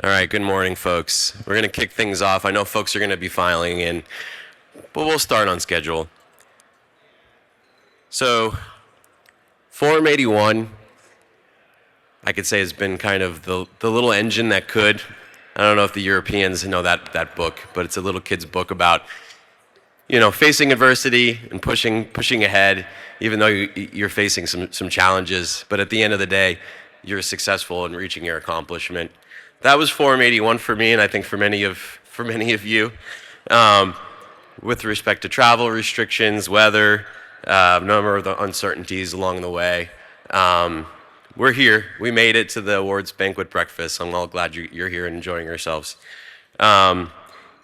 All right, good morning, folks. We're going to kick things off. I know folks are going to be filing in, but we'll start on schedule. So, Form 81, I could say, has been kind of the little engine that could. I don't know if the Europeans know that book, but it's a little kid's book about, facing adversity and pushing ahead, even though you're facing some challenges. But at the end of the day, you're successful in reaching your accomplishment. That was Form 81 for me, and I think for many of you, with respect to travel restrictions, weather, a number of the uncertainties along the way. We're here. We made it to the awards banquet breakfast. I'm all glad you're here and enjoying yourselves.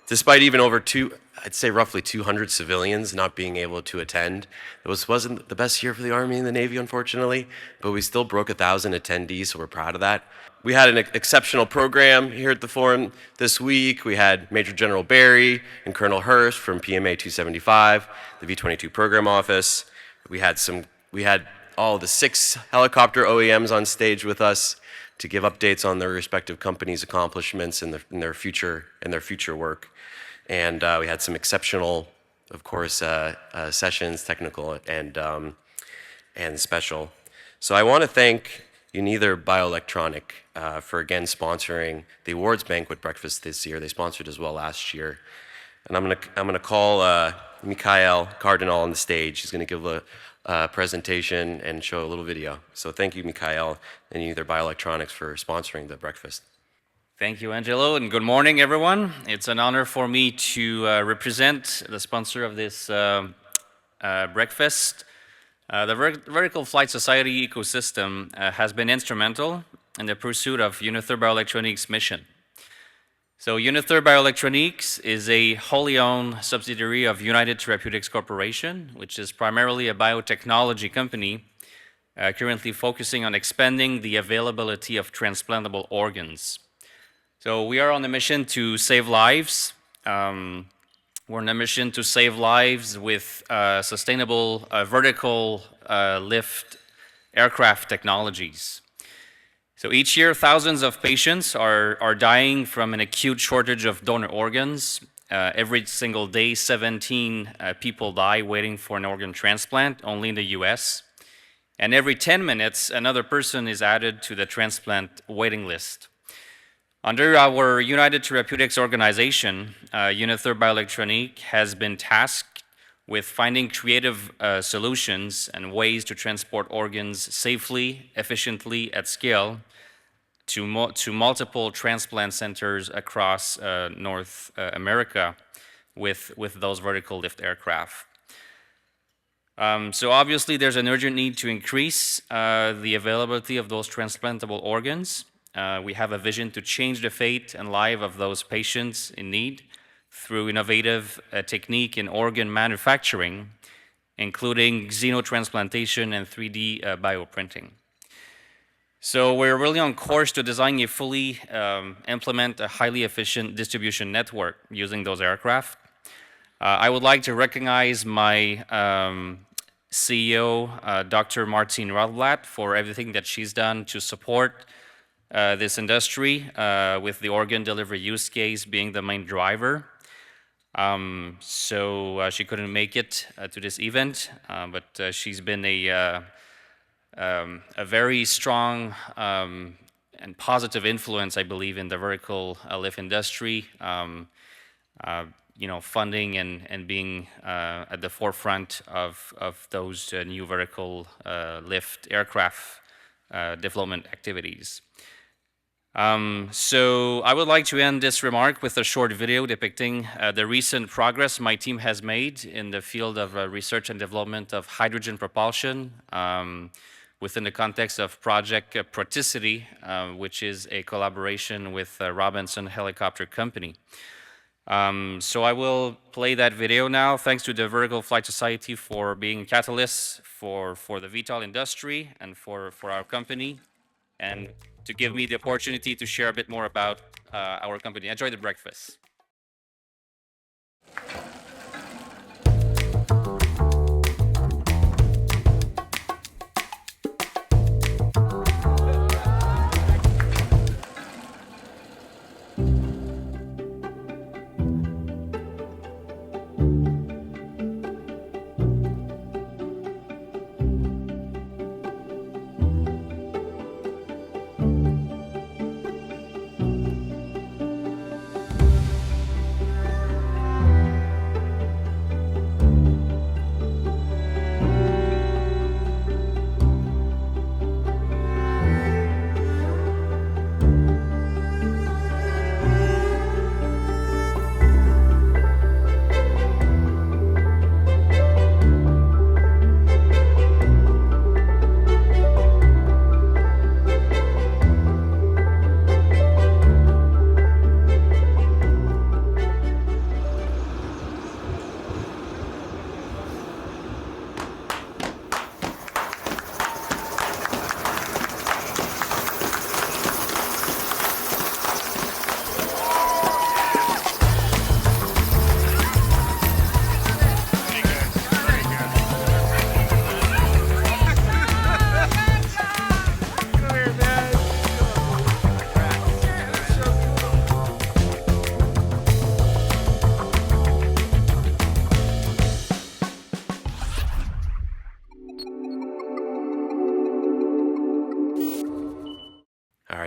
Despite even I'd say roughly 200 civilians not being able to attend. It wasn't the best year for the Army and the Navy, unfortunately, but we still broke 1,000 attendees, so we're proud of that. We had an exceptional program here at the forum this week. We had Major General Barry and Colonel Hurst from PMA 275, the V-22 program office. We had all the 6 helicopter OEMs on stage with us to give updates on their respective companies' accomplishments and their future work. And we had some exceptional, of course, sessions, technical and special. So I want to thank Unither Bioelectronic for again sponsoring the awards banquet breakfast this year. They sponsored as well last year. And I'm gonna call Mikhail Cardinal on the stage. He's gonna give a presentation and show a little video. So thank you, Mikhail and Unither Bioelectronics for sponsoring the breakfast. Thank you, Angelo, and good morning, everyone. It's an honor for me to represent the sponsor of this breakfast. The Vertical Flight Society ecosystem has been instrumental in the pursuit of Unither Bioelectronics' mission. So Unither Bioelectronics is a wholly owned subsidiary of United Therapeutics Corporation, which is primarily a biotechnology company currently focusing on expanding the availability of transplantable organs. So we are on a mission to save lives. We're on a mission to save lives with sustainable vertical lift aircraft technologies. So each year, thousands of patients are dying from an acute shortage of donor organs. Every single day, 17 people die waiting for an organ transplant, only in the US. And every 10 minutes, another person is added to the transplant waiting list. Under our United Therapeutics organization, Unither Bioelectronics has been tasked with finding creative solutions and ways to transport organs safely, efficiently, at scale to multiple transplant centers across North America with those vertical lift aircraft. So obviously there's an urgent need to increase the availability of those transplantable organs. We have a vision to change the fate and life of those patients in need through innovative technique in organ manufacturing, including xenotransplantation and 3D bioprinting. So we're really on course to design implement a highly efficient distribution network using those aircraft. I would like to recognize my CEO, Dr. Martine Rothblatt, for everything that she's done to support this industry, with the organ delivery use case being the main driver. So she couldn't make it to this event, but she's been a very strong and positive influence, I believe, in the vertical lift industry. Funding and being at the forefront of those new vertical lift aircraft development activities. So I would like to end this remark with a short video depicting the recent progress my team has made in the field of research and development of hydrogen propulsion within the context of Project Proticity, which is a collaboration with Robinson Helicopter Company. So I will play that video now. Thanks to the Vertical Flight Society for being catalysts for the VTOL industry and for our company, and to give me the opportunity to share a bit more about our company. Enjoy the breakfast.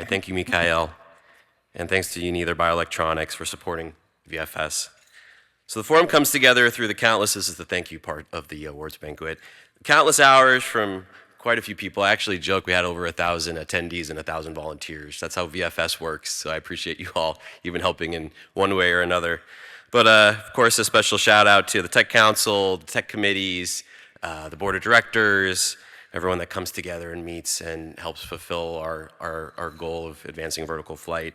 right, thank you, Mikhail. And thanks to Unither Bioelectronics for supporting VFS. So the forum comes together through the countless, this is the thank you part of the awards banquet, countless hours from quite a few people. I actually joke we had over 1,000 attendees and 1,000 volunteers. That's how VFS works, so I appreciate you all even helping in one way or another. But of course, a special shout out to the Tech Council, the Tech Committees, the Board of Directors, everyone that comes together and meets and helps fulfill our goal of advancing vertical flight.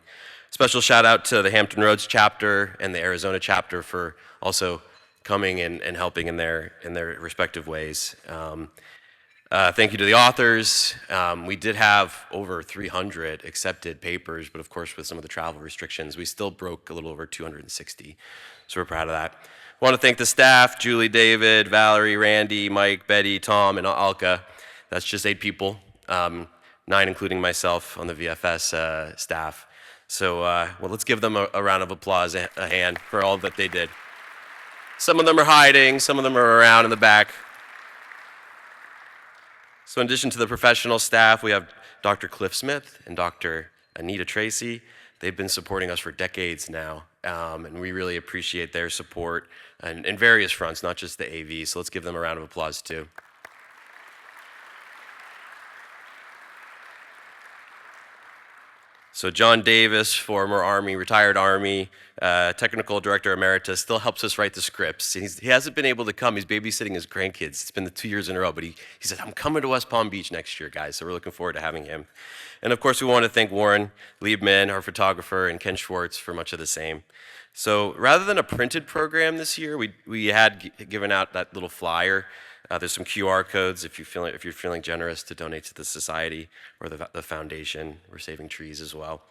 Special shout out to the Hampton Roads chapter and the Arizona chapter for also coming and helping in their respective ways. Thank you to the authors. We did have over 300 accepted papers, but of course with some of the travel restrictions, we still broke a little over 260. So we're proud of that. I want to thank the staff, Julie, David, Valerie, Randy, Mike, Betty, Tom, and Alka. That's just 8 people, 9 including myself on the VFS staff. So well, let's give them a round of applause, a hand for all that they did. Some of them are hiding, some of them are around in the back. So in addition to the professional staff, we have Dr. Cliff Smith and Dr. Anita Tracy. They've been supporting us for decades now, and we really appreciate their support in various fronts, not just the AV. So let's give them a round of applause too. So John Davis, former Army, retired Army, technical director emeritus, still helps us write the scripts. He hasn't been able to come. He's babysitting his grandkids. It's been the 2 years in a row, but he said, I'm coming to West Palm Beach next year, guys. So we're looking forward to having him. And of course, we want to thank Warren Liebman, our photographer, and Ken Schwartz for much of the same. So rather than a printed program this year, we had given out that little flyer. There's some QR codes if you're feeling generous to donate to the society or the foundation. We're saving trees as well.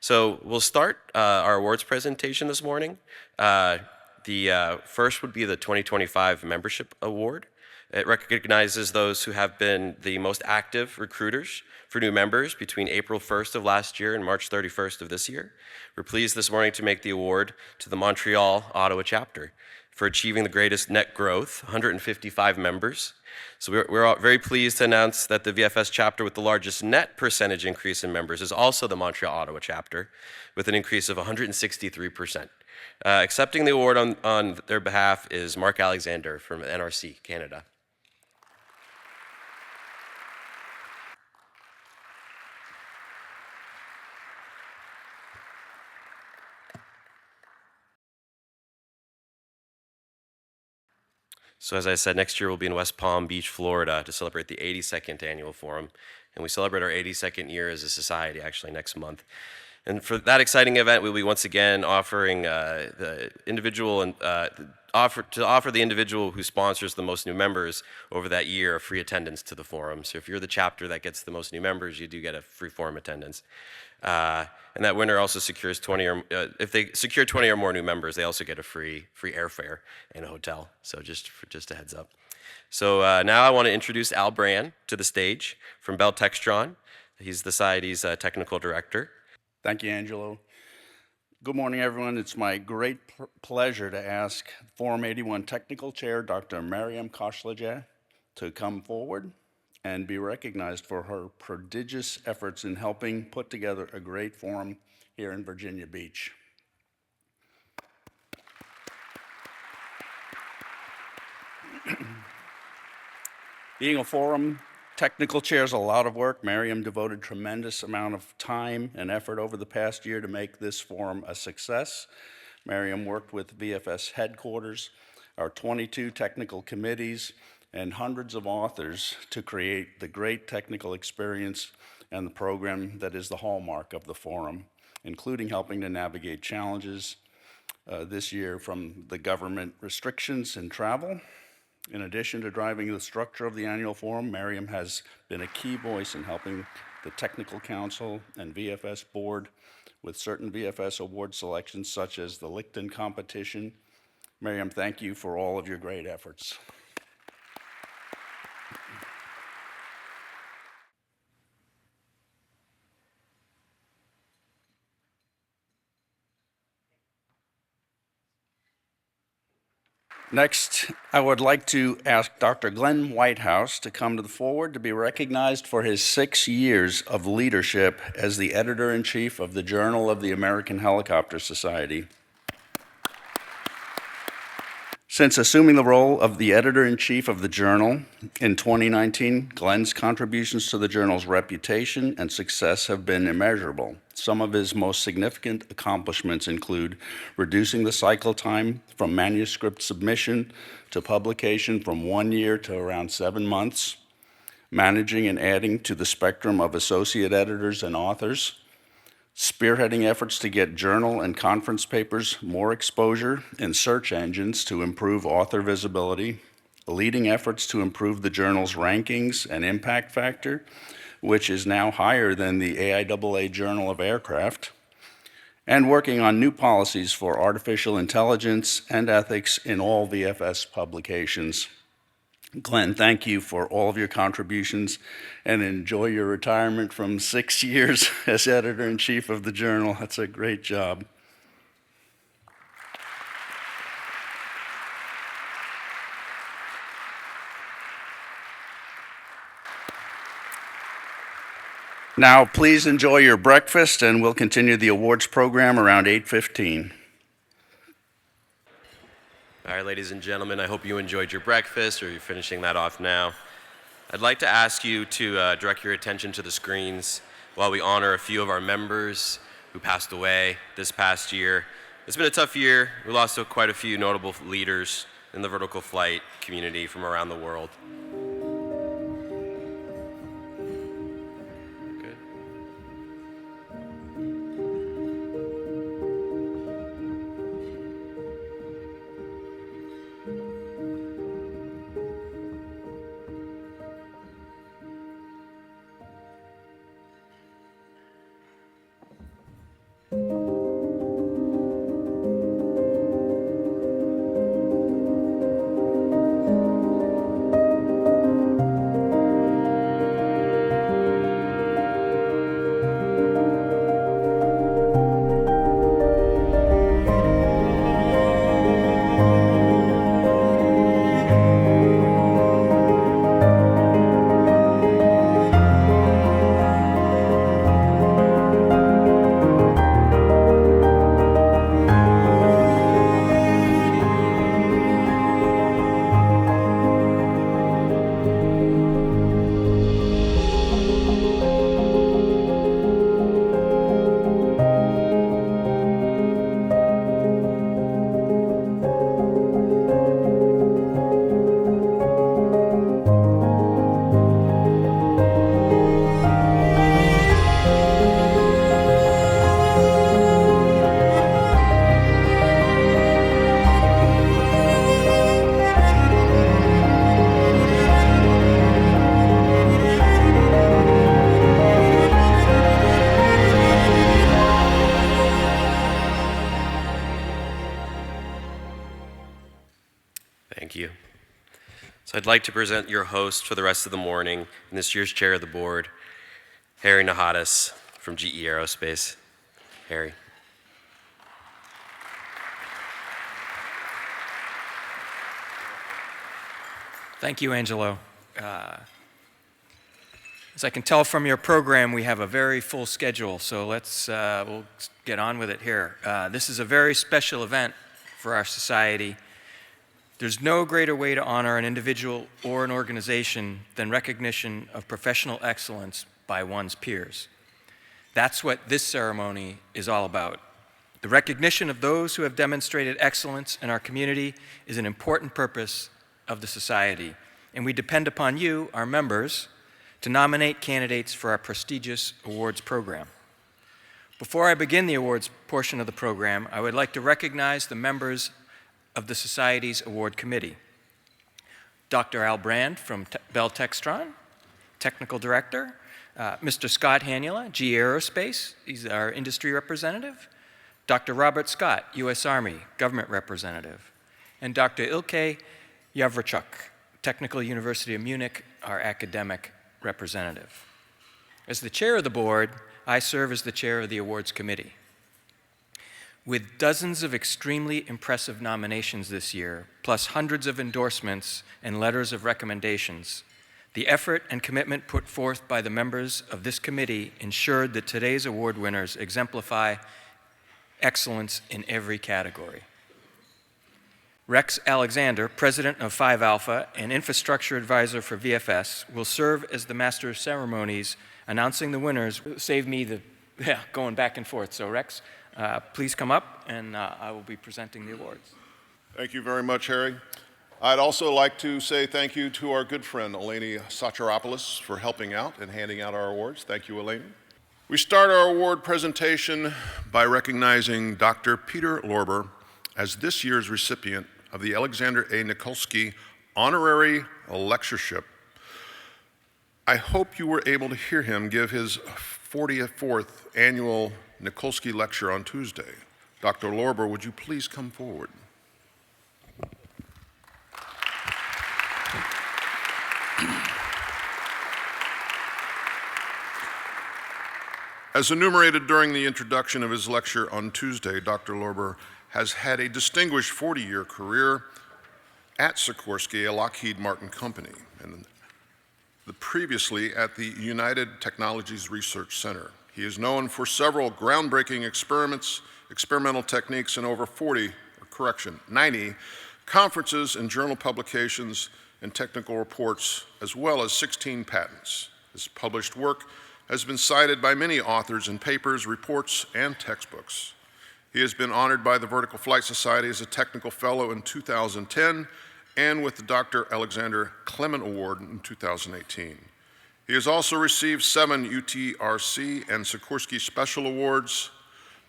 So we'll start our awards presentation this morning. The first would be the 2025 Membership Award. It recognizes those who have been the most active recruiters for new members between April 1st of last year and March 31st of this year. We're pleased this morning to make the award to the Montreal Ottawa chapter for achieving the greatest net growth, 155 members. So we're all very pleased to announce that the VFS chapter with the largest net percentage increase in members is also the Montreal Ottawa chapter with an increase of 163%. Accepting the award on their behalf is Mark Alexander from NRC, Canada. So as I said, next year we'll be in West Palm Beach, Florida to celebrate the 82nd annual forum. And we celebrate our 82nd year as a society actually next month. And for that exciting event, we'll be once again offering the individual and offer the individual who sponsors the most new members over that year a free attendance to the forum. So if you're the chapter that gets the most new members, you do get a free forum attendance. And that winner also secures 20 or if they secure 20 or more new members, they also get a free airfare and a hotel. So just a heads up. So now I want to introduce Al Brand to the stage from Bell Textron. He's the Society's technical director. Thank you, Angelo. Good morning, everyone. It's my great pleasure to ask Forum 81 Technical Chair, Dr. Mariam Koshlajeh, to come forward and be recognized for her prodigious efforts in helping put together a great forum here in Virginia Beach. Being a forum technical chair is a lot of work. Mariam devoted tremendous amount of time and effort over the past year to make this forum a success. Mariam worked with VFS headquarters, our 22 technical committees, and hundreds of authors to create the great technical experience and the program that is the hallmark of the forum, including helping to navigate challenges this year from the government restrictions in travel. In addition to driving the structure of the annual forum, Mariam has been a key voice in helping the Technical Council and VFS Board with certain VFS award selections, such as the Licton competition. Mariam, thank you for all of your great efforts. Next, I would like to ask Dr. Glenn Whitehouse to come to the forward to be recognized for his 6 years of leadership as the editor-in-chief of the Journal of the American Helicopter Society. Since assuming the role of the editor-in-chief of the journal in 2019, Glenn's contributions to the journal's reputation and success have been immeasurable. Some of his most significant accomplishments include reducing the cycle time from manuscript submission to publication from 1 year to around 7 months, managing and adding to the spectrum of associate editors and authors, spearheading efforts to get journal and conference papers more exposure in search engines to improve author visibility, leading efforts to improve the journal's rankings and impact factor, which is now higher than the AIAA Journal of Aircraft, and working on new policies for artificial intelligence and ethics in all VFS publications. Glenn, thank you for all of your contributions and enjoy your retirement from 6 years as editor-in-chief of the journal. That's a great job. Now, please enjoy your breakfast, and we'll continue the awards program around 8:15. All right, ladies and gentlemen, I hope you enjoyed your breakfast or you're finishing that off now. I'd like to ask you to direct your attention to the screens while we honor a few of our members who passed away this past year. It's been a tough year. We lost quite a few notable leaders in the vertical flight community from around the world. Good. Thank you. So I'd like to present your host for the rest of the morning and this year's chair of the board, Harry Nahadas from GE Aerospace. Harry. Thank you, Angelo. As I can tell from your program, we have a very full schedule, so we'll get on with it here. This is a very special event for our society. There's no greater way to honor an individual or an organization than recognition of professional excellence by one's peers. That's what this ceremony is all about. The recognition of those who have demonstrated excellence in our community is an important purpose of the society, and we depend upon you, our members, to nominate candidates for our prestigious awards program. Before I begin the awards portion of the program, I would like to recognize the members of the Society's Award Committee. Dr. Al Brand from Bell Textron, Technical Director. Mr. Scott Hanula, GE Aerospace, he's our industry representative. Dr. Robert Scott, U.S. Army, Government Representative. And Dr. Ilke Yavrachuk, Technical University of Munich, our academic representative. As the chair of the board, I serve as the chair of the awards committee. With dozens of extremely impressive nominations this year, plus hundreds of endorsements and letters of recommendations, the effort and commitment put forth by the members of this committee ensured that today's award winners exemplify excellence in every category. Rex Alexander, president of 5 Alpha and infrastructure advisor for VFS, will serve as the master of ceremonies announcing the winners. Save me the going back and forth. So Rex, please come up and I will be presenting the awards. Thank you very much, Harry. I'd also like to say thank you to our good friend Eleni Sacharopoulos for helping out and handing out our awards. Thank you, Eleni. We start our award presentation by recognizing Dr. Peter Lorber as this year's recipient of the Alexander A. Nikolsky Honorary Lectureship. I hope you were able to hear him give his 44th annual Nikolsky lecture on Tuesday. Dr. Lorber, would you please come forward? As enumerated during the introduction of his lecture on Tuesday, Dr. Lorber has had a distinguished 40-year career at Sikorsky, a Lockheed Martin company, and previously at the United Technologies Research Center. He is known for several groundbreaking experiments, experimental techniques, and over 90 conferences and journal publications and technical reports, as well as 16 patents. His published work has been cited by many authors in papers, reports, and textbooks. He has been honored by the Vertical Flight Society as a technical fellow in 2010 and with the Dr. Alexander Clement Award in 2018. He has also received 7 UTRC and Sikorsky Special Awards,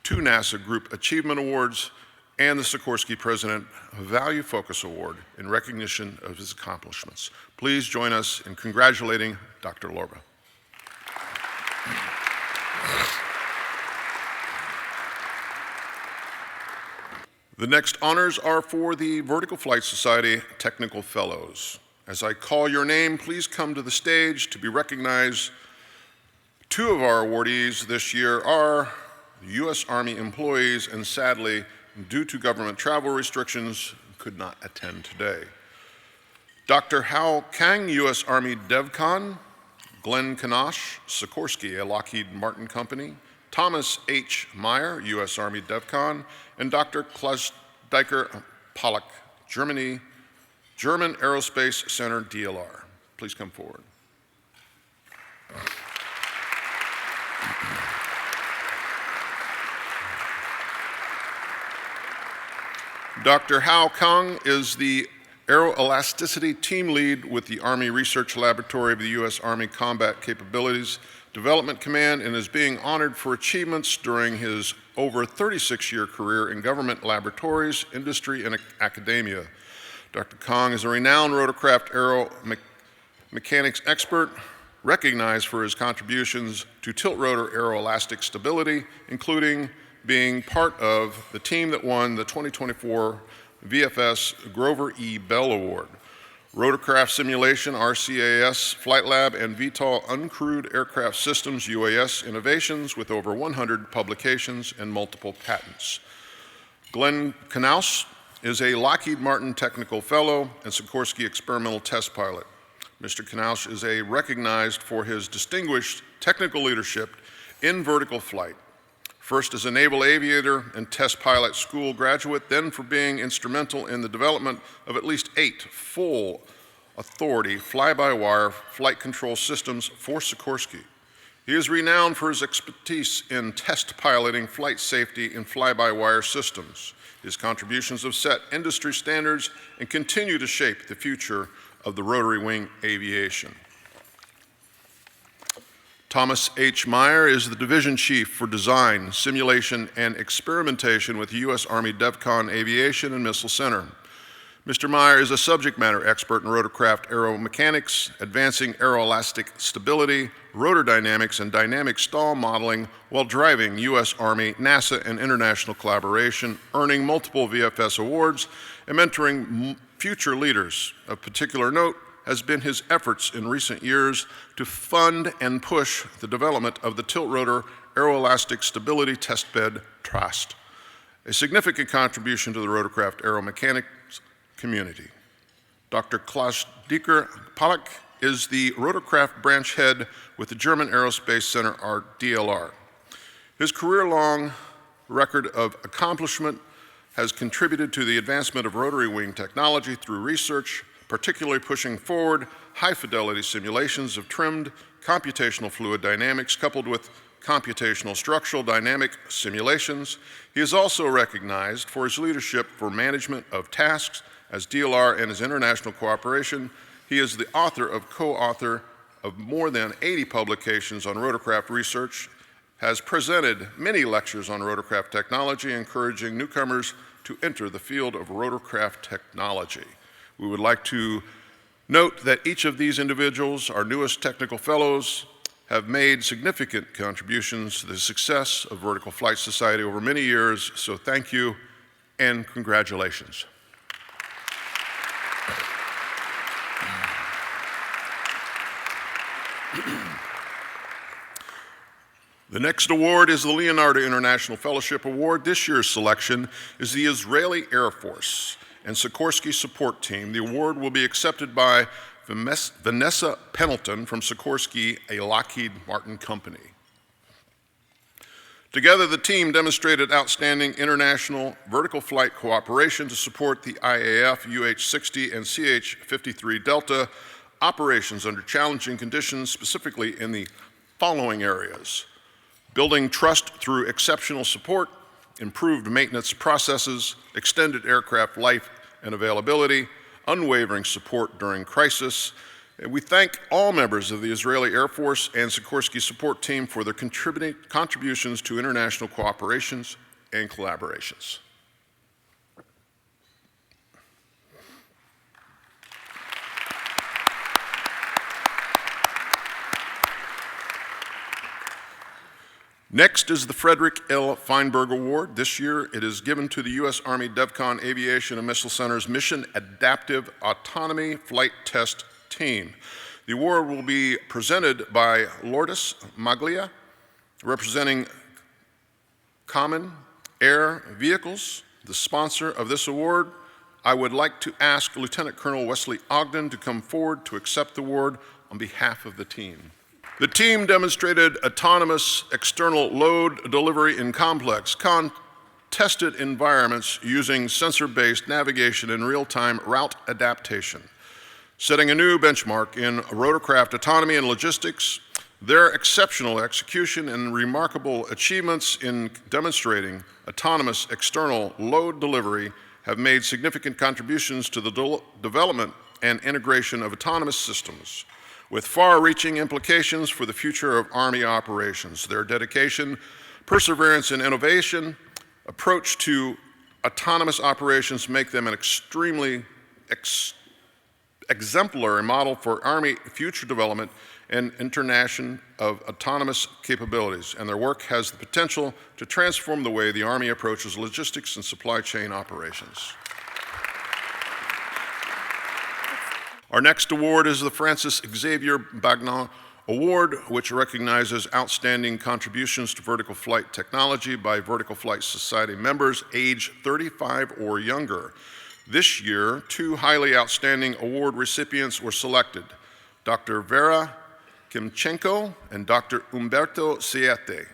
2 NASA Group Achievement Awards, and the Sikorsky President Value Focus Award in recognition of his accomplishments. Please join us in congratulating Dr. Lorber. The next honors are for the Vertical Flight Society Technical Fellows. As I call your name, please come to the stage to be recognized. 2 of our awardees this year are U.S. Army employees and sadly, due to government travel restrictions, could not attend today. Dr. Hao Kang, U.S. Army DevCon, Glenn Kanash, Sikorsky, a Lockheed Martin company, Thomas H. Meyer, U.S. Army DevCon, and Dr. Klaus Deicher Pollack, German Aerospace Center, DLR. Please come forward. Dr. Hao Kang is the Aeroelasticity Team Lead with the Army Research Laboratory of the U.S. Army Combat Capabilities Development Command and is being honored for achievements during his over 36-year career in government laboratories, industry, and academia. Dr. Kang is a renowned rotorcraft aeromechanics expert, recognized for his contributions to tilt-rotor aeroelastic stability, including being part of the team that won the 2024 VFS Grover E. Bell Award. Rotorcraft Simulation, RCAS, Flight Lab, and VTOL Uncrewed Aircraft Systems, UAS innovations with over 100 publications and multiple patents. Glenn Knaus is a Lockheed Martin Technical Fellow and Sikorsky Experimental Test Pilot. Mr. Knaus is recognized for his distinguished technical leadership in vertical flight. First as a naval aviator and test pilot school graduate, then for being instrumental in the development of at least 8 full authority fly-by-wire flight control systems for Sikorsky. He is renowned for his expertise in test piloting flight safety and fly-by-wire systems. His contributions have set industry standards and continue to shape the future of the rotary wing aviation. Thomas H. Meyer is the Division Chief for Design, Simulation, and Experimentation with the U.S. Army DevCon Aviation and Missile Center. Mr. Meyer is a subject matter expert in rotorcraft aeromechanics, advancing aeroelastic stability, rotor dynamics, and dynamic stall modeling while driving U.S. Army, NASA, and international collaboration, earning multiple VFS awards, and mentoring future leaders. Of particular note has been his efforts in recent years to fund and push the development of the tilt-rotor aeroelastic stability testbed TRAST, a significant contribution to the rotorcraft aeromechanics community. Dr. Klaus Dieter Pollack is the rotorcraft branch head with the German Aerospace Center, or DLR. His career-long record of accomplishment has contributed to the advancement of rotary wing technology through research, particularly pushing forward high-fidelity simulations of trimmed computational fluid dynamics coupled with computational structural dynamic simulations. He is also recognized for his leadership for management of tasks as DLR and his international cooperation. He is the co-author of more than 80 publications on rotorcraft research, has presented many lectures on rotorcraft technology, encouraging newcomers to enter the field of rotorcraft technology. We would like to note that each of these individuals, our newest technical fellows, have made significant contributions to the success of Vertical Flight Society over many years, so thank you and congratulations. The next award is the Leonardo International Fellowship Award. This year's selection is the Israeli Air Force and Sikorsky Support Team. The award will be accepted by Vanessa Pendleton from Sikorsky, a Lockheed Martin company. Together, the team demonstrated outstanding international vertical flight cooperation to support the IAF UH-60 and CH-53 Delta operations under challenging conditions, specifically in the following areas: building trust through exceptional support, improved maintenance processes, extended aircraft life and availability, unwavering support during crisis. And we thank all members of the Israeli Air Force and Sikorsky Support Team for their contributions to international cooperations and collaborations. Next is the Frederick L. Feinberg Award. This year it is given to the U.S. Army DEVCON Aviation and Missile Center's Mission Adaptive Autonomy Flight Test Team. The award will be presented by Lourdes Maglia, representing Common Air Vehicles, the sponsor of this award. I would like to ask Lieutenant Colonel Wesley Ogden to come forward to accept the award on behalf of the team. The team demonstrated autonomous external load delivery in complex, contested environments using sensor-based navigation and real-time route adaptation. Setting a new benchmark in rotorcraft autonomy and logistics, their exceptional execution and remarkable achievements in demonstrating autonomous external load delivery have made significant contributions to the development and integration of autonomous systems, with far-reaching implications for the future of Army operations. Their dedication, perseverance, and innovation approach to autonomous operations make them an extremely exemplary model for Army future development and integration of autonomous capabilities, and their work has the potential to transform the way the Army approaches logistics and supply chain operations. Our next award is the Francis Xavier Bagnon Award, which recognizes outstanding contributions to vertical flight technology by Vertical Flight Society members age 35 or younger. This year, two highly outstanding award recipients were selected: Dr. Vera Klimchenko and Dr. Umberto Siete.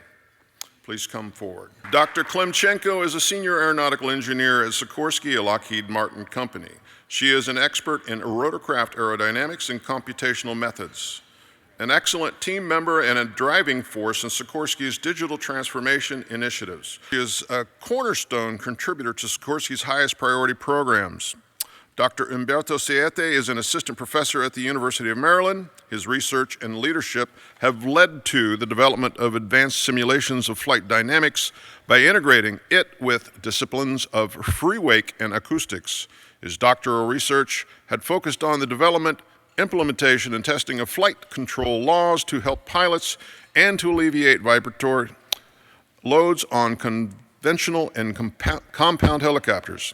Please come forward. Dr. Klimchenko is a senior aeronautical engineer at Sikorsky, a Lockheed Martin company. She is an expert in rotorcraft aerodynamics and computational methods, an excellent team member and a driving force in Sikorsky's digital transformation initiatives. She is a cornerstone contributor to Sikorsky's highest priority programs. Dr. Umberto Siete is an assistant professor at the University of Maryland. His research and leadership have led to the development of advanced simulations of flight dynamics by integrating it with disciplines of free wake and acoustics. His doctoral research had focused on the development, implementation, and testing of flight control laws to help pilots and to alleviate vibratory loads on conventional and compound helicopters.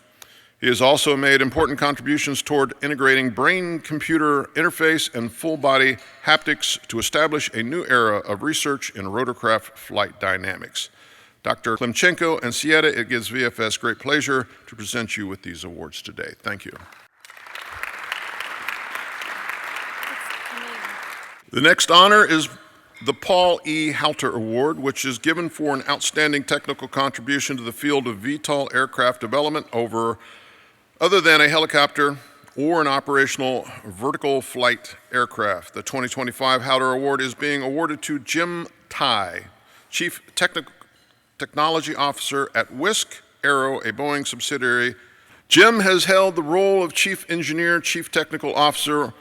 He has also made important contributions toward integrating brain-computer interface and full-body haptics to establish a new era of research in rotorcraft flight dynamics. Dr. Klimchenko and Sieta, it gives VFS great pleasure to present you with these awards today. Thank you. The next honor is the Paul E. Halter Award, which is given for an outstanding technical contribution to the field of VTOL aircraft development other than a helicopter or an operational vertical flight aircraft. The 2025 Halter Award is being awarded to Jim Tai, Chief Technology Officer at Wisk Aero, a Boeing subsidiary. Jim has held the role of Chief Engineer, Chief Technical Officer,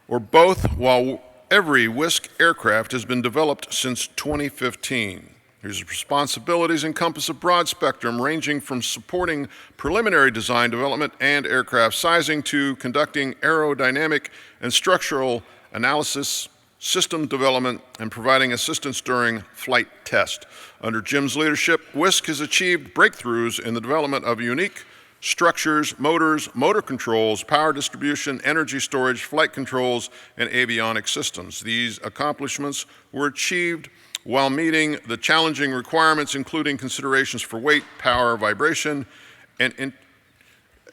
or both, while every Wisk aircraft has been developed since 2015. His responsibilities encompass a broad spectrum ranging from supporting preliminary design development and aircraft sizing to conducting aerodynamic and structural analysis, system development, and providing assistance during flight test. Under Jim's leadership, Wisk has achieved breakthroughs in the development of unique structures, motors, motor controls, power distribution, energy storage, flight controls, and avionics systems. These accomplishments were achieved while meeting the challenging requirements, including considerations for weight, power, vibration, and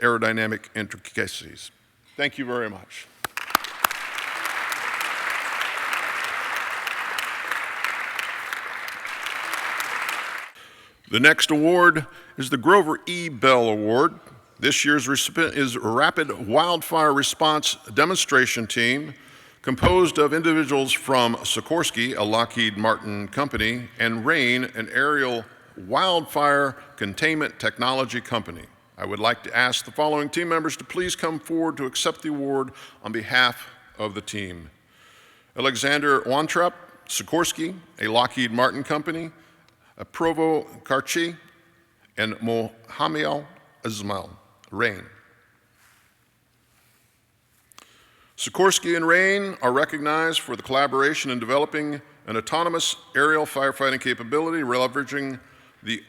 aerodynamic intricacies. Thank you very much. The next award is the Grover E. Bell Award. This year's recipient is Rapid Wildfire Response Demonstration Team, composed of individuals from Sikorsky, a Lockheed Martin company, and Rain, an aerial wildfire containment technology company. I would like to ask the following team members to please come forward to accept the award on behalf of the team. Alexander Wantrup, Sikorsky, a Lockheed Martin company, Provo Karchi, and Mohammed Ismail, Rain. Sikorsky and Rain are recognized for the collaboration in developing an autonomous aerial firefighting capability, leveraging the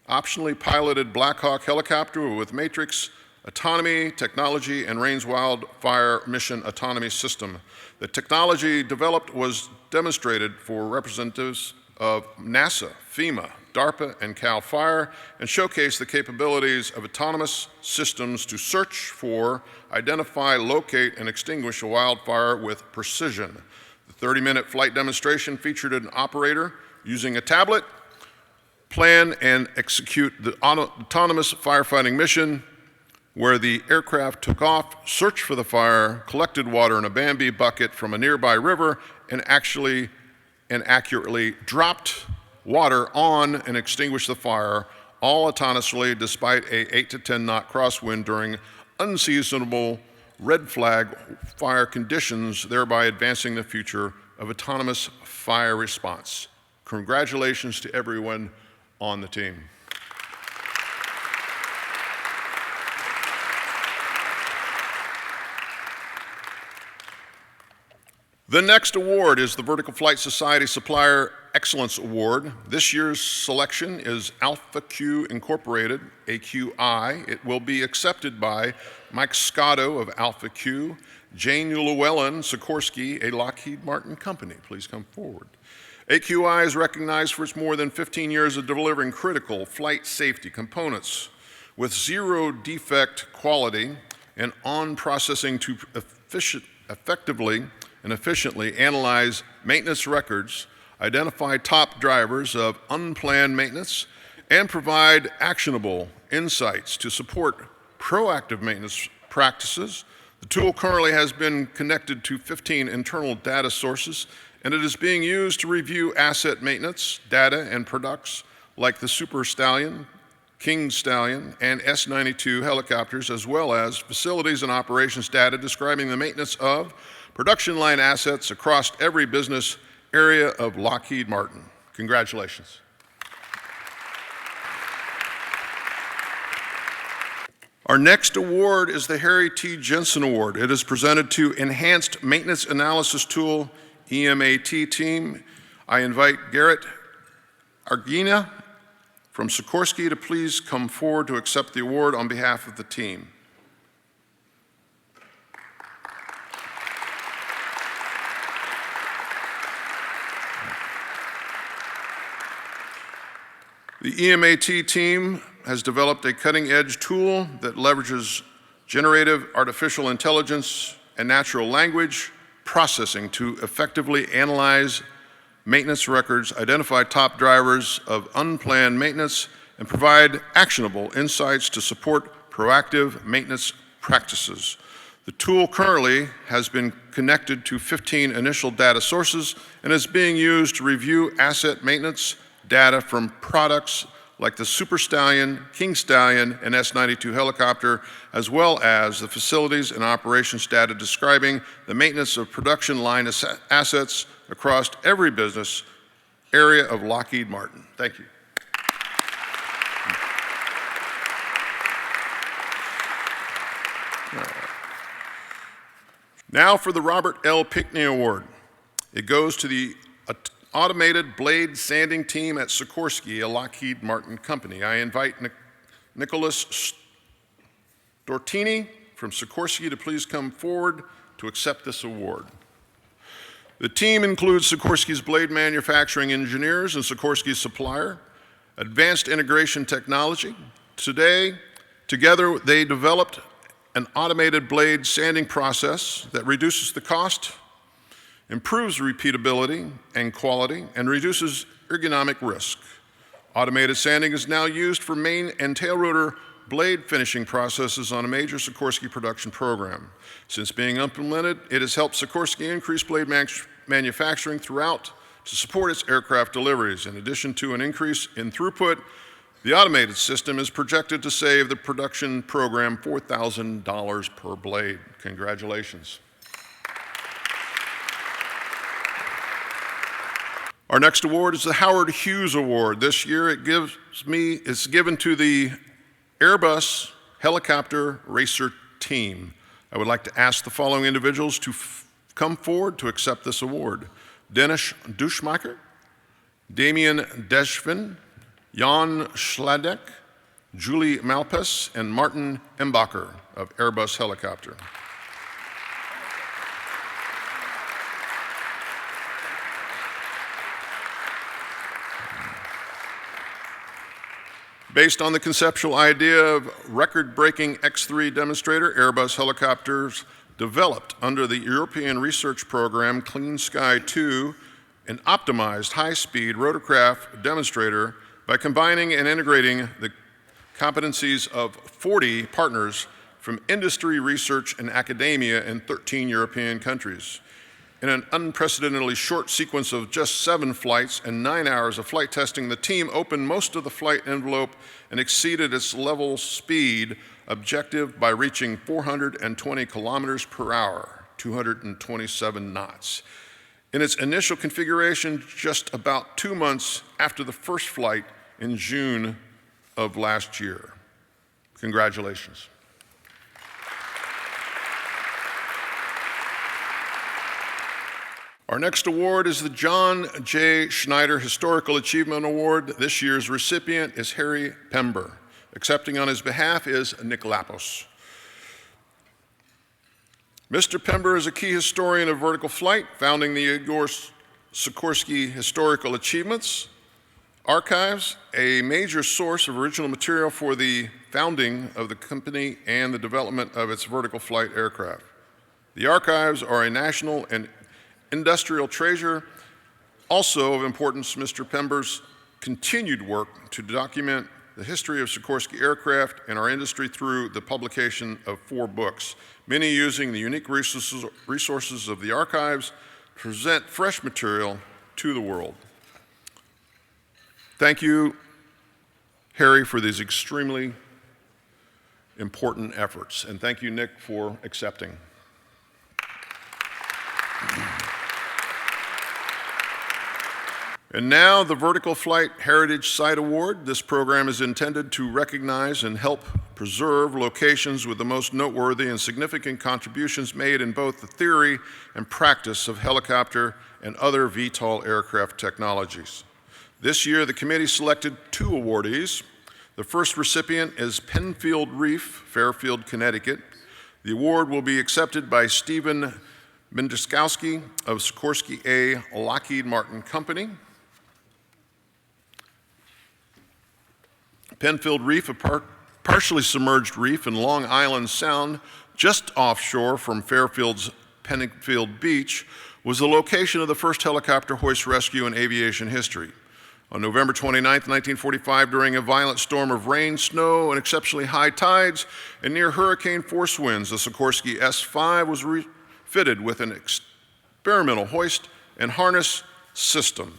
optionally piloted Black Hawk helicopter with Matrix autonomy technology and Rain's wildfire mission autonomy system. The technology developed was demonstrated for representatives of NASA, FEMA, DARPA, and CAL FIRE, and showcase the capabilities of autonomous systems to search for, identify, locate, and extinguish a wildfire with precision. The 30-minute flight demonstration featured an operator using a tablet, plan and execute the autonomous firefighting mission, where the aircraft took off, searched for the fire, collected water in a Bambi bucket from a nearby river, and accurately dropped water on and extinguished the fire, all autonomously despite a 8 to 10 knot crosswind during unseasonable red flag fire conditions, thereby advancing the future of autonomous fire response. Congratulations to everyone on the team. The next award is the Vertical Flight Society Supplier Excellence Award. This year's selection is Alpha Q Incorporated, AQI. It will be accepted by Mike Scotto of Alpha Q, Jane Llewellyn, Sikorsky, a Lockheed Martin company. Please come forward. AQI is recognized for its more than 15 years of delivering critical flight safety components with zero defect quality and on processing to effectively and efficiently analyze maintenance records, identify top drivers of unplanned maintenance, and provide actionable insights to support proactive maintenance practices. The tool currently has been connected to 15 internal data sources, and it is being used to review asset maintenance, data, and products like the Super Stallion, King Stallion, and S-92 helicopters, as well as facilities and operations data describing the maintenance of production line assets across every business area of Lockheed Martin. Congratulations. Our next award is the Harry T. Jensen Award. It is presented to Enhanced Maintenance Analysis Tool, EMAT team. I invite Garrett Argina from Sikorsky to please come forward to accept the award on behalf of the team. The EMAT team has developed a cutting-edge tool that leverages generative artificial intelligence and natural language processing to effectively analyze maintenance records, identify top drivers of unplanned maintenance, and provide actionable insights to support proactive maintenance practices. The tool currently has been connected to 15 initial data sources and is being used to review asset maintenance data from products like the Super Stallion, King Stallion, and S-92 helicopter, as well as the facilities and operations data describing the maintenance of production line assets across every business area of Lockheed Martin. Thank you. Now for the Robert L. Pinckney Award. It goes to the Automated Blade Sanding Team at Sikorsky, a Lockheed Martin company. I invite Nicholas Stortini from Sikorsky to please come forward to accept this award. The team includes Sikorsky's blade manufacturing engineers and Sikorsky's supplier, Advanced Integration Technology. Together, they developed an automated blade sanding process that reduces the cost, improves repeatability and quality, and reduces ergonomic risk. Automated sanding is now used for main and tail rotor blade finishing processes on a major Sikorsky production program. Since being implemented, it has helped Sikorsky increase blade manufacturing throughout to support its aircraft deliveries. In addition to an increase in throughput, the automated system is projected to save the production program $4,000 per blade. Congratulations. Our next award is the Howard Hughes Award. This year it's given to the Airbus Helicopter Racer Team. I would like to ask the following individuals to come forward to accept this award. Dennis Duschmacher, Damien Deschvin, Jan Schladek, Julie Malpes, and Martin Embacher of Airbus Helicopter. Based on the conceptual idea of record-breaking X-3 demonstrator, Airbus Helicopters developed under the European research program Clean Sky 2 an optimized high-speed rotorcraft demonstrator by combining and integrating the competencies of 40 partners from industry, research, and academia in 13 European countries. In an unprecedentedly short sequence of just 7 flights and 9 hours of flight testing, the team opened most of the flight envelope and exceeded its level speed objective by reaching 420 kilometers per hour, 227 knots. In its initial configuration, just about 2 months after the first flight in June of last year. Congratulations. Our next award is the John J. Schneider Historical Achievement Award. This year's recipient is Harry Pember. Accepting on his behalf is Nick Lapos. Mr. Pember is a key historian of vertical flight, founding the Igor Sikorsky Historical Achievements Archives, a major source of original material for the founding of the company and the development of its vertical flight aircraft. The archives are a national and industrial treasure. Also of importance, Mr. Pember's continued work to document the history of Sikorsky aircraft and our industry through the publication of 4 books, many using the unique resources of the archives to present fresh material to the world. Thank you, Harry, for these extremely important efforts, and thank you, Nick, for accepting. And now the Vertical Flight Heritage Site Award. This program is intended to recognize and help preserve locations with the most noteworthy and significant contributions made in both the theory and practice of helicopter and other VTOL aircraft technologies. This year, the committee selected 2 awardees. The first recipient is Penfield Reef, Fairfield, Connecticut. The award will be accepted by Stephen Mendiskowski of Sikorsky A. Lockheed Martin Company. Penfield Reef, a partially submerged reef in Long Island Sound, just offshore from Fairfield's Penfield Beach, was the location of the first helicopter hoist rescue in aviation history. On November 29, 1945, during a violent storm of rain, snow, and exceptionally high tides, and near hurricane force winds, the Sikorsky S-5 was refitted with an experimental hoist and harness system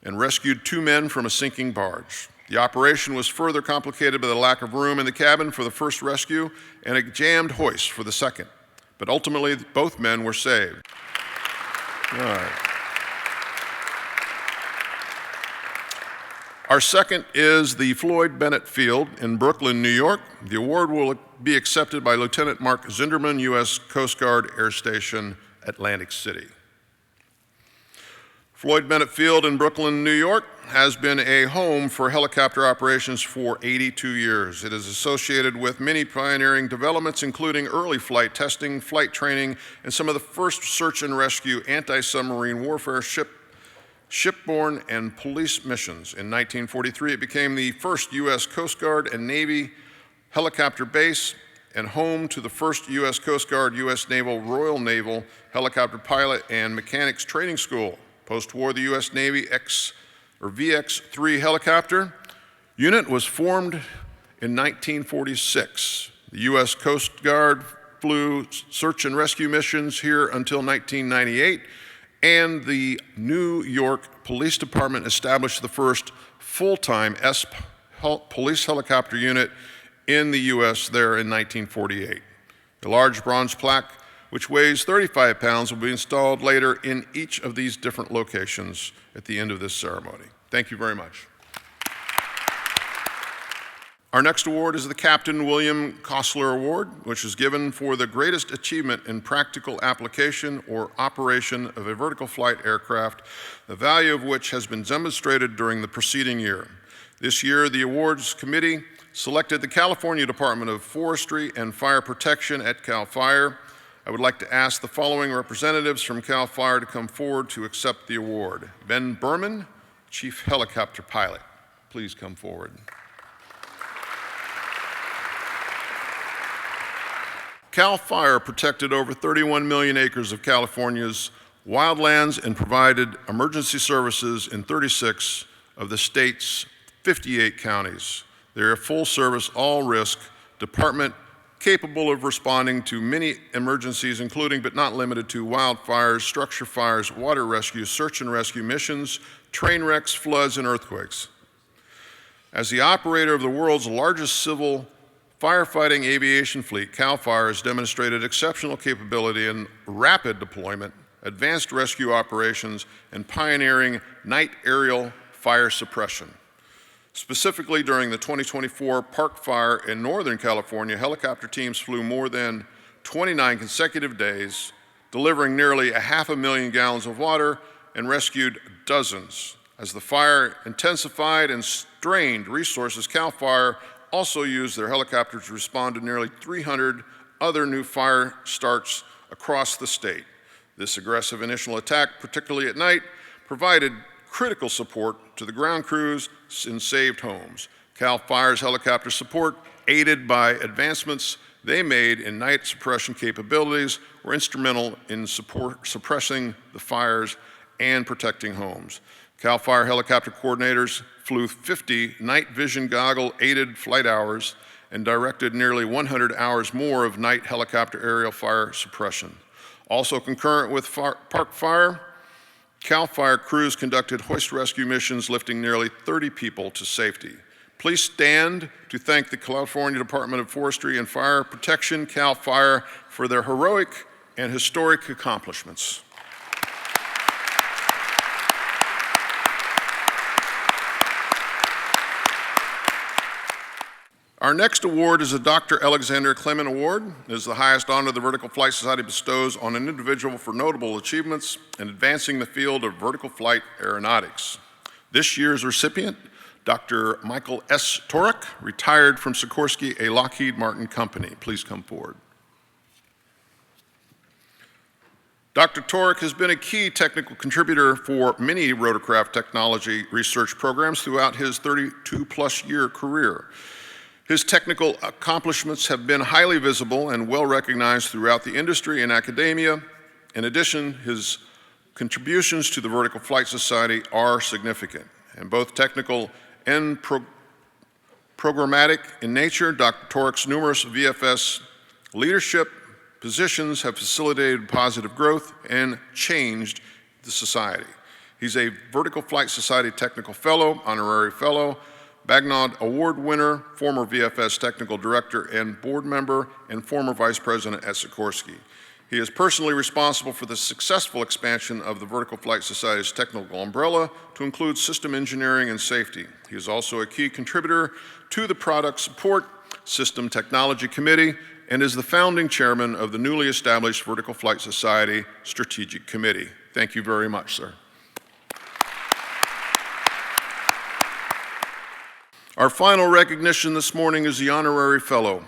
and rescued 2 men from a sinking barge. The operation was further complicated by the lack of room in the cabin for the first rescue and a jammed hoist for the second. But ultimately, both men were saved. All right. Our second is the Floyd Bennett Field in Brooklyn, New York. The award will be accepted by Lieutenant Mark Zinderman, U.S. Coast Guard Air Station, Atlantic City. Floyd Bennett Field in Brooklyn, New York has been a home for helicopter operations for 82 years. It is associated with many pioneering developments, including early flight testing, flight training, and some of the first search and rescue anti-submarine warfare shipborne and police missions. In 1943, it became the first U.S. Coast Guard and Navy helicopter base and home to the first U.S. Coast Guard, U.S. Naval, Royal Naval Helicopter Pilot and Mechanics Training School. Post-war, the U.S. Navy VX-3 helicopter unit was formed in 1946. The U.S. Coast Guard flew search and rescue missions here until 1998, and the New York Police Department established the first full-time police helicopter unit in the U.S. there in 1948. The large bronze plaque, which weighs 35 pounds, will be installed later in each of these different locations at the end of this ceremony. Thank you very much. Our next award is the Captain William Kostler Award, which is given for the greatest achievement in practical application or operation of a vertical flight aircraft, the value of which has been demonstrated during the preceding year. This year, the awards committee selected the California Department of Forestry and Fire Protection at CAL FIRE. I would like to ask the following representatives from CAL FIRE to come forward to accept the award. Ben Berman, Chief Helicopter Pilot. Please come forward. CAL FIRE protected over 31 million acres of California's wildlands and provided emergency services in 36 of the state's 58 counties. They're a full-service, all-risk department capable of responding to many emergencies, including but not limited to wildfires, structure fires, water rescue, search and rescue missions, train wrecks, floods, and earthquakes. As the operator of the world's largest civil firefighting aviation fleet, CAL FIRE has demonstrated exceptional capability in rapid deployment, advanced rescue operations, and pioneering night aerial fire suppression. Specifically, during the 2024 Park Fire in Northern California, helicopter teams flew more than 29 consecutive days, delivering nearly 500,000 gallons of water and rescued dozens. As the fire intensified and strained resources, CAL FIRE also used their helicopters to respond to nearly 300 other new fire starts across the state. This aggressive initial attack, particularly at night, provided critical support to the ground crews and saved homes. CAL FIRE's helicopter support, aided by advancements they made in night suppression capabilities, were instrumental in suppressing the fires and protecting homes. CAL FIRE helicopter coordinators flew 50 night vision goggle-aided flight hours and directed nearly 100 hours more of night helicopter aerial fire suppression. Also concurrent with Park Fire, CAL FIRE crews conducted hoist rescue missions lifting nearly 30 people to safety. Please stand to thank the California Department of Forestry and Fire Protection, CAL FIRE, for their heroic and historic accomplishments. Our next award is the Dr. Alexander Clement Award. It is the highest honor the Vertical Flight Society bestows on an individual for notable achievements in advancing the field of vertical flight aeronautics. This year's recipient, Dr. Michael S. Torek, retired from Sikorsky, a Lockheed Martin company. Please come forward. Dr. Torek has been a key technical contributor for many rotorcraft technology research programs throughout his 32-plus year career. His technical accomplishments have been highly visible and well recognized throughout the industry and academia. In addition, his contributions to the Vertical Flight Society are significant, and both technical and programmatic in nature. Dr. Torek's numerous VFS leadership positions have facilitated positive growth and changed the society. He's a Vertical Flight Society Technical Fellow, Honorary Fellow, Bagnod Award winner, former VFS Technical Director and Board Member, and former Vice President at Sikorsky. He is personally responsible for the successful expansion of the Vertical Flight Society's technical umbrella to include system engineering and safety. He is also a key contributor to the Product Support System Technology Committee and is the founding chairman of the newly established Vertical Flight Society Strategic Committee. Thank you very much, sir. Our final recognition this morning is the Honorary Fellow.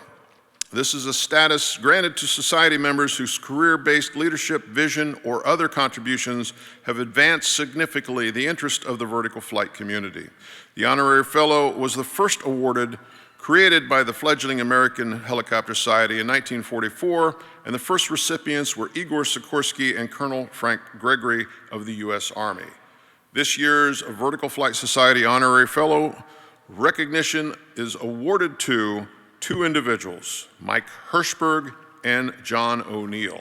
This is a status granted to society members whose career-based leadership, vision, or other contributions have advanced significantly the interest of the vertical flight community. The Honorary Fellow was the first awarded, created by the fledgling American Helicopter Society in 1944, and the first recipients were Igor Sikorsky and Colonel Frank Gregory of the U.S. Army. This year's Vertical Flight Society Honorary Fellow recognition is awarded to two individuals, Mike Hirschberg and John O'Neill.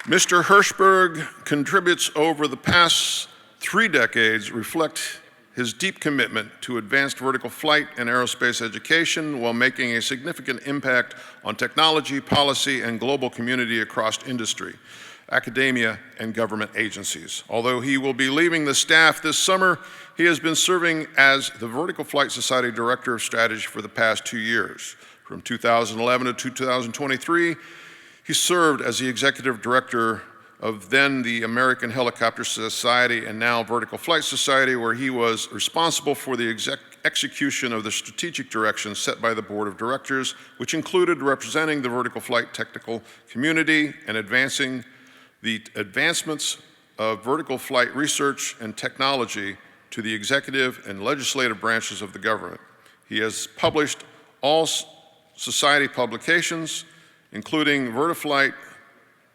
Mr. Hirschberg contributes over the past 3 decades reflect his deep commitment to advanced vertical flight and aerospace education while making a significant impact on technology, policy, and global community across industry, academia, and government agencies. Although he will be leaving the staff this summer, he has been serving as the Vertical Flight Society Director of Strategy for the past 2 years. From 2011 to 2023, he served as the Executive Director of then the American Helicopter Society and now Vertical Flight Society, where he was responsible for the execution of the strategic direction set by the Board of Directors, which included representing the vertical flight technical community and advancing the advancements of vertical flight research and technology to the executive and legislative branches of the government. He has published all society publications, including Vertiflight,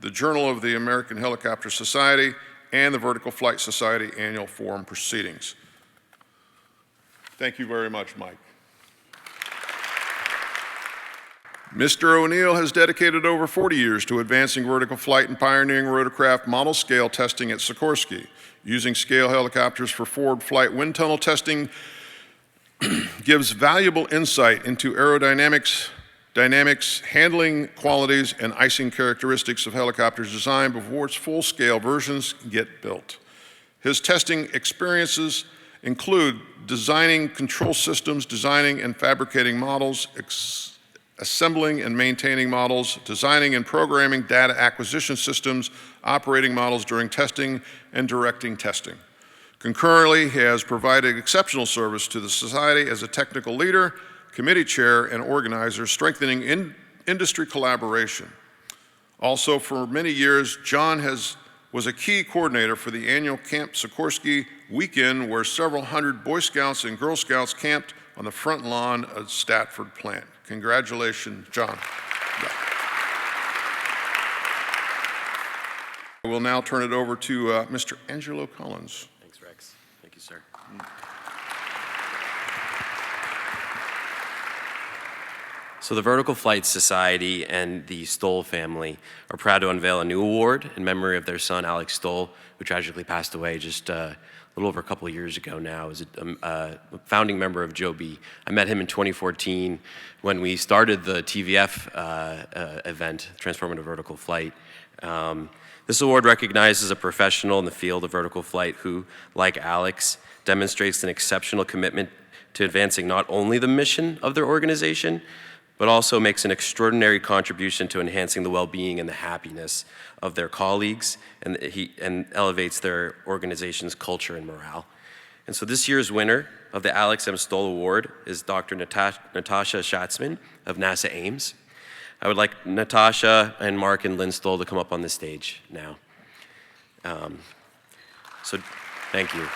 the Journal of the American Helicopter Society, and the Vertical Flight Society Annual Forum Proceedings. Thank you very much, Mike. Mr. O'Neill has dedicated over 40 years to advancing vertical flight and pioneering rotorcraft model scale testing at Sikorsky. Using scale helicopters for forward flight wind tunnel testing gives valuable insight into aerodynamics, handling qualities, and icing characteristics of helicopters design before its full-scale versions get built. His testing experiences include designing control systems, designing and fabricating models, assembling and maintaining models, designing and programming data acquisition systems, operating models during testing, and directing testing. Concurrently, he has provided exceptional service to the Society as a technical leader, committee chair, and organizer, strengthening industry collaboration. Also, for many years, John was a key coordinator for the annual Camp Sikorsky weekend, where several hundred Boy Scouts and Girl Scouts camped on the front lawn of Statford plant. Congratulations, John. I will now turn it over to Mr. Angelo Collins. Thanks, Rex. Thank you, sir. So the Vertical Flight Society and the STOL family are proud to unveil a new award in memory of their son, Alex Stoll, who tragically passed away just a little over a couple of years ago now. As a founding member of Joby. I met him in 2014 when we started the TVF event, Transformative Vertical Flight. This award recognizes a professional in the field of vertical flight who, like Alex, demonstrates an exceptional commitment to advancing not only the mission of their organization, but also makes an extraordinary contribution to enhancing the well-being and the happiness of their colleagues, and elevates their organization's culture and morale. And so this year's winner of the Alex M. Stoll Award is Dr. Natasha Schatzman of NASA Ames. I would like Natasha and Mark and Lynn Stoll to come up on the stage now. So thank you.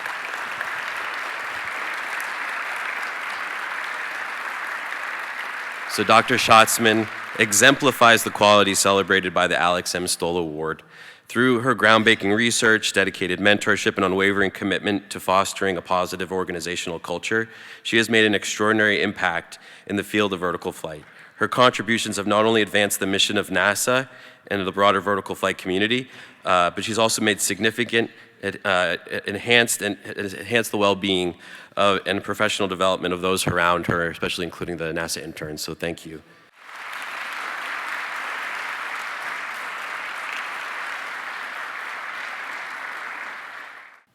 So Dr. Schatzman exemplifies the qualities celebrated by the Alex M. Stoll Award. Through her groundbreaking research, dedicated mentorship, and unwavering commitment to fostering a positive organizational culture, she has made an extraordinary impact in the field of vertical flight. Her contributions have not only advanced the mission of NASA and the broader vertical flight community, but she's also made significant enhanced the well-being and professional development of those around her, especially including the NASA interns. So thank you.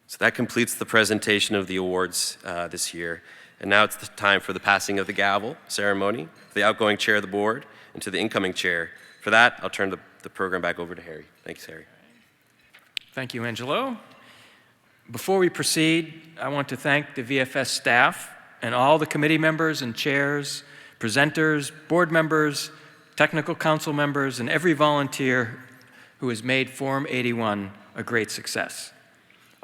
So that completes the presentation of the awards this year. And now it's the time for the passing of the gavel ceremony, for the outgoing chair of the board, and to the incoming chair. For that, I'll turn the program back over to Harry. Thanks, Harry. Thank you, Angelo. Before we proceed, I want to thank the VFS staff and all the committee members and chairs, presenters, board members, technical council members, and every volunteer who has made Forum 81 a great success.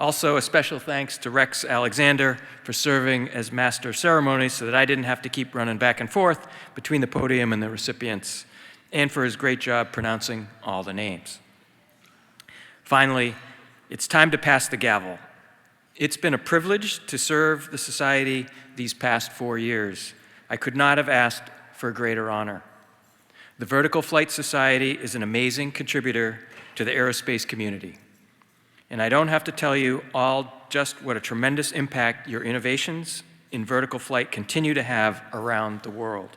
Also, a special thanks to Rex Alexander for serving as master of ceremonies so that I didn't have to keep running back and forth between the podium and the recipients, and for his great job pronouncing all the names. Finally, it's time to pass the gavel. It's been a privilege to serve the Society these past 4 years. I could not have asked for a greater honor. The Vertical Flight Society is an amazing contributor to the aerospace community. And I don't have to tell you all just what a tremendous impact your innovations in vertical flight continue to have around the world.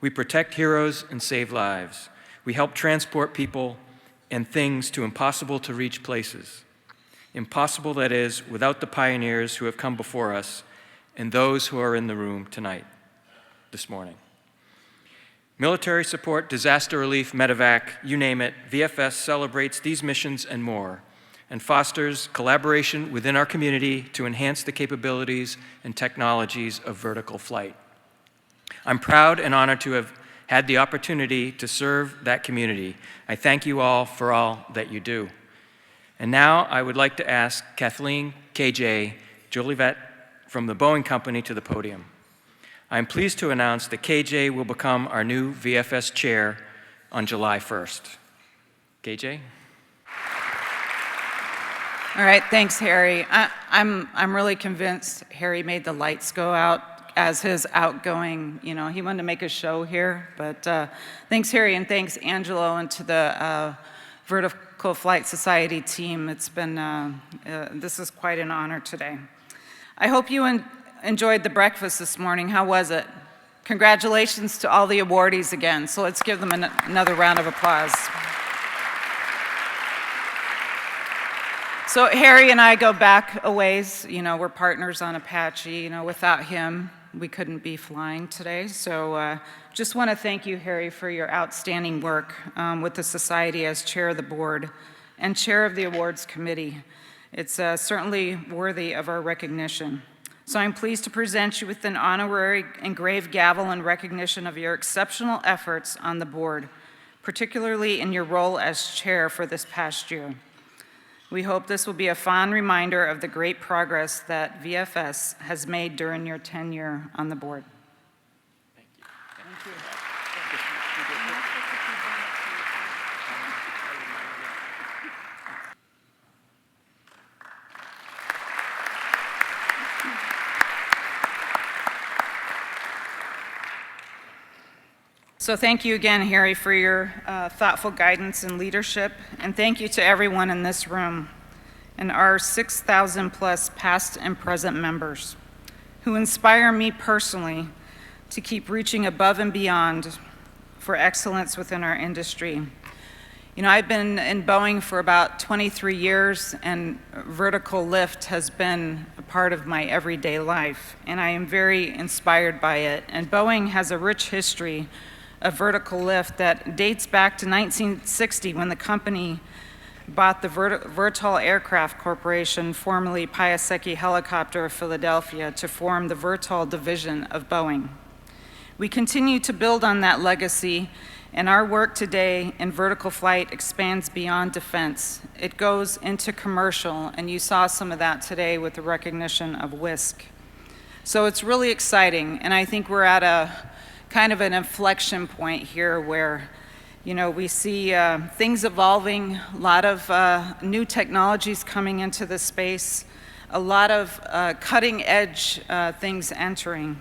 We protect heroes and save lives. We help transport people and things to impossible to reach places. Impossible, that is, without the pioneers who have come before us and those who are in the room tonight, this morning. Military support, disaster relief, medevac, you name it, VFS celebrates these missions and more, and fosters collaboration within our community to enhance the capabilities and technologies of vertical flight. I'm proud and honored to have had the opportunity to serve that community. I thank you all for all that you do. And now I would like to ask Kathleen, KJ, Jolivet from the Boeing Company to the podium. I'm pleased to announce that KJ will become our new VFS chair on July 1st. KJ? All right, thanks, Harry. I'm really convinced Harry made the lights go out as his outgoing, he wanted to make a show here. But thanks, Harry, and thanks, Angelo, and to the Vertical Flight Society team. It's been, this is quite an honor today. I hope you enjoyed the breakfast this morning. How was it? Congratulations to all the awardees again. So let's give them another round of applause. So Harry and I go back a ways. We're partners on Apache. Without him, we couldn't be flying today. So just want to thank you, Harry, for your outstanding work with the Society as chair of the board and chair of the awards committee. It's certainly worthy of our recognition. So I'm pleased to present you with an honorary engraved gavel in recognition of your exceptional efforts on the board, particularly in your role as chair for this past year. We hope this will be a fond reminder of the great progress that VFS has made during your tenure on the board. Thank you. Thank you. So thank you again, Harry, for your thoughtful guidance and leadership, and thank you to everyone in this room and our 6,000 plus past and present members who inspire me personally to keep reaching above and beyond for excellence within our industry. I've been in Boeing for about 23 years, and vertical lift has been a part of my everyday life, and I am very inspired by it. And Boeing has a rich history of vertical lift that dates back to 1960 when the company bought the VTOL Aircraft Corporation, formerly Piasecki Helicopter of Philadelphia, to form the VTOL division of Boeing. We continue to build on that legacy, and our work today in vertical flight expands beyond defense. It goes into commercial, and you saw some of that today with the recognition of WISC. So it's really exciting, and I think we're at a kind of an inflection point here where we see things evolving, a lot of new technologies coming into the space, a lot of cutting edge things entering.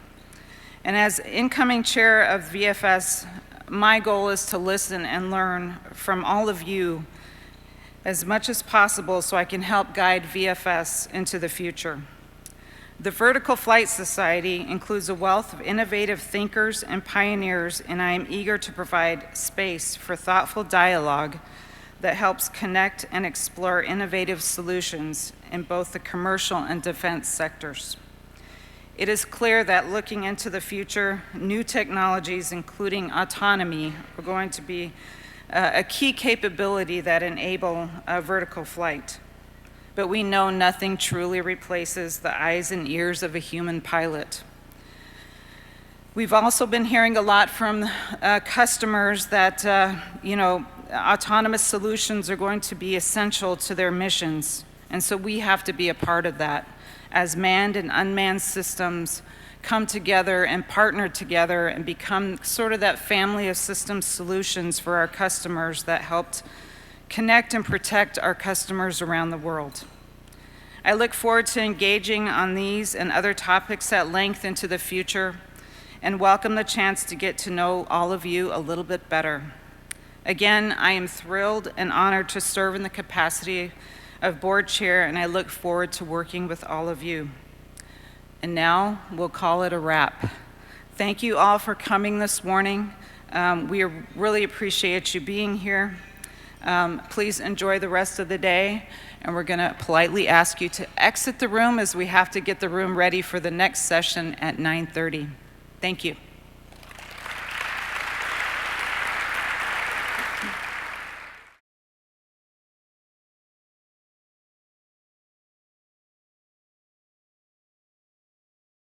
And as incoming chair of VFS, my goal is to listen and learn from all of you as much as possible so I can help guide VFS into the future. The Vertical Flight Society includes a wealth of innovative thinkers and pioneers, and I am eager to provide space for thoughtful dialogue that helps connect and explore innovative solutions in both the commercial and defense sectors. It is clear that looking into the future, new technologies, including autonomy, are going to be a key capability that enable vertical flight. But we know nothing truly replaces the eyes and ears of a human pilot. We've also been hearing a lot from customers that autonomous solutions are going to be essential to their missions, and so we have to be a part of that as manned and unmanned systems come together and partner together and become sort of that family of system solutions for our customers that helped connect and protect our customers around the world. I look forward to engaging on these and other topics at length into the future and welcome the chance to get to know all of you a little bit better. Again, I am thrilled and honored to serve in the capacity of board chair, and I look forward to working with all of you. And now we'll call it a wrap. Thank you all for coming this morning. We really appreciate you being here. Please enjoy the rest of the day, and we're going to politely ask you to exit the room as we have to get the room ready for the next session at 9:30. Thank you.